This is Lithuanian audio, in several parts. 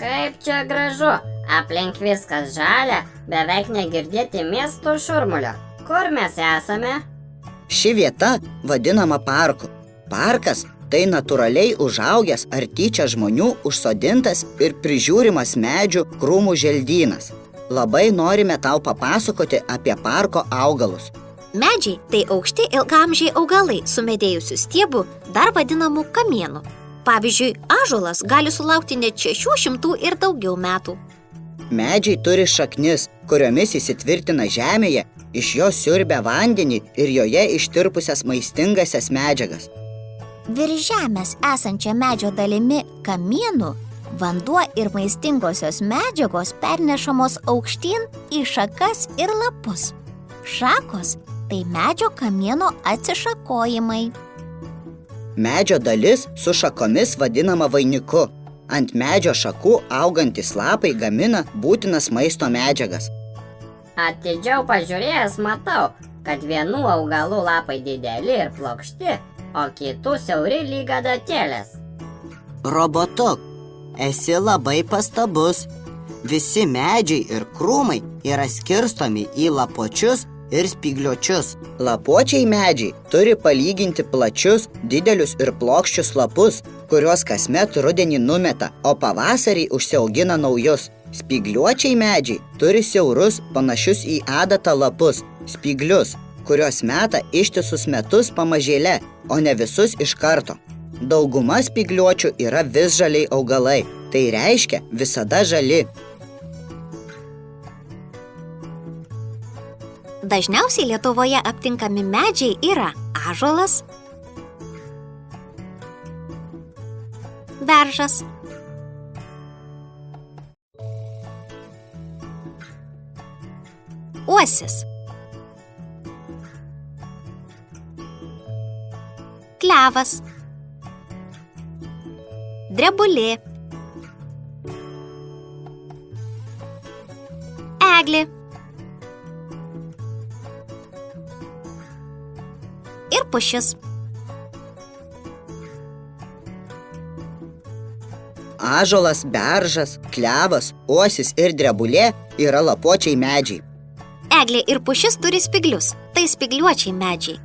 Kaip čia gražu, aplink viskas žalia, beveik negirdėti miesto šurmulio. Kur mes esame? Ši vieta vadinama parku. Parkas tai natūraliai užaugęs ar tyčia žmonių užsodintas ir prižiūrimas medžių krūmų želdynas. Labai norime tau papasakoti apie parko augalus. Medžiai tai aukšti ilgaamžiai augalai su medėjusiu stiebu, dar vadinamu kamienu. Pavyzdžiui, ąžuolas gali sulaukti net 600 ir daugiau metų. Medžiai turi šaknis, kuriomis įsitvirtina žemėje, iš jos siurbia vandenį ir joje ištirpusias maistingasias medžiagas. Virš žemės esančia medžio dalimi kamienu vanduo ir maistingosios medžiagos pernešamos aukštyn į šakas ir lapus. Šakos tai medžio kamieno atsišakojimai. Medžio dalis su šakomis vadinama vainiku. Ant medžio šakų augantys lapai gamina būtinas maisto medžiagas. Atidžiau pažiūrėjęs matau, kad vienų augalų lapai dideli ir plokšti, o kitų siauri lyg adatėlės. Robotuk, esi labai pastabus. Visi medžiai ir krūmai yra skirstomi į lapuočius ir spygliuočius. Lapuočiai medžiai turi palyginti plačius, didelius ir plokščius lapus, kuriuos kasmet rudenį numeta, o pavasarį užsiaugina naujus. Spygliuočiai medžiai turi siaurus, panašius į adatą lapus, spyglius, kuriuos meta ištisus metus pamažėle, o ne visus iš karto. Dauguma spygliuočių yra visžaliai augalai, tai reiškia visada žali. Dažniausiai Lietuvoje aptinkami medžiai yra ąžuolas, beržas, uosis, klevas, drebulė, eglė ir pušis. Ąžuolas, beržas, klevas, uosis ir drebulė yra lapuočiai medžiai. Eglė ir pušis turi spyglius, tai spygliuočiai medžiai.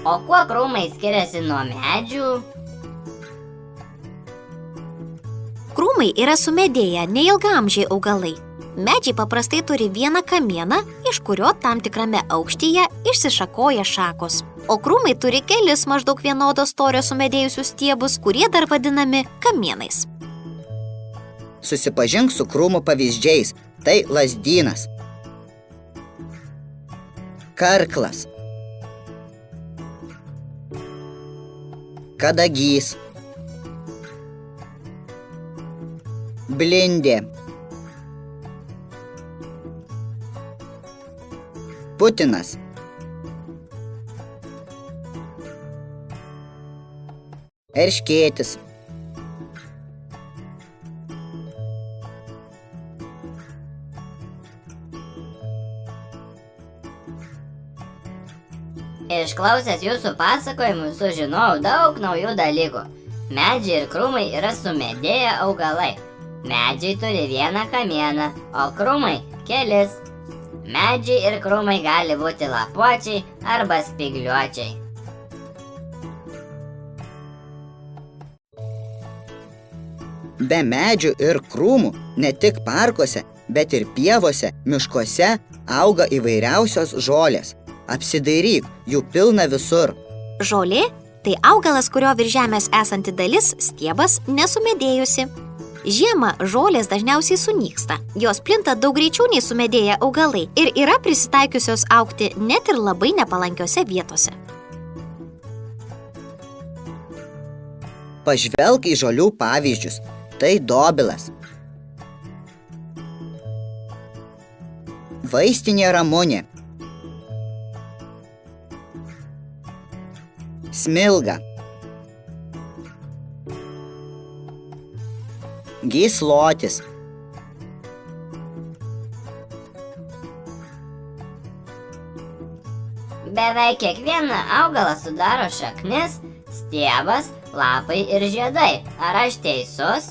O kuo krūmai skiriasi nuo medžių? Krūmai yra sumedėję neilgaamžiai augalai. Medžiai paprastai turi vieną kamieną, iš kurio tam tikrame aukštyje išsišakoja šakos. O krūmai turi kelis maždaug vienodo storio sumedėjusius stiebus, kurie dar vadinami kamienais. Susipažink su krūmų pavyzdžiais. Tai lazdynas, karklas, kadagys, blindė, putinas, erškėtis, Išklausęs jūsų pasakojimų sužinojau daug naujų dalykų. Medžiai ir krūmai yra sumedėję augalai. Medžiai turi vieną kamieną, o krūmai kelis. Medžiai ir krūmai gali būti lapuočiai arba spygliuočiai. Be medžių ir krūmų ne tik parkuose, bet ir pievose, miškuose auga įvairiausios žolės. Apsidairyk, jų pilna visur. Žolė tai augalas, kurio virš žemės esanti dalis, stiebas, nesumedėjusi. Žiemą žolės dažniausiai sunyksta. Jos plinta daug greičiau nei sumedėję augalai ir yra prisitaikiusios augti net ir labai nepalankiose vietose. Pažvelk į žolių pavyzdžius. Tai dobilas, vaistinė ramunė, smilga, gyslotis, Beveik kiekvieną augalą sudaro šaknis, stiebas, lapai ir žiedai. Ar aš teisus?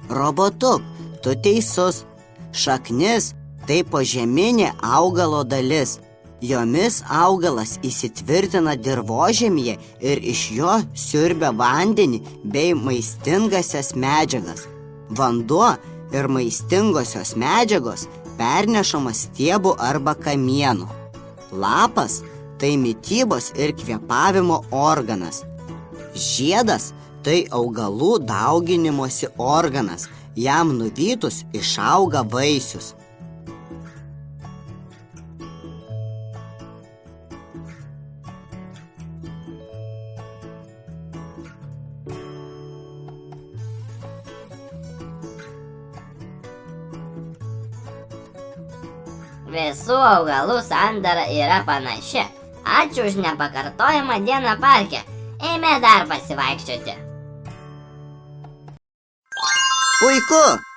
Robotuk, tu teisus. Šaknis tai požeminė augalo dalis. Jomis augalas įsitvirtina dirvožemyje ir iš jo siurbia vandenį bei maistingasias medžiagas. Vanduo ir maistingosios medžiagos pernešamas stiebu arba kamienu. Lapas tai mitybos ir kvėpavimo organas. Žiedas tai augalų dauginimosi organas. Jam nuvytus išauga vaisius. Visų augalų sandara yra panaši. Ačiū už nepakartojamą dieną parke. Eime dar pasivaikščioti. Puiku!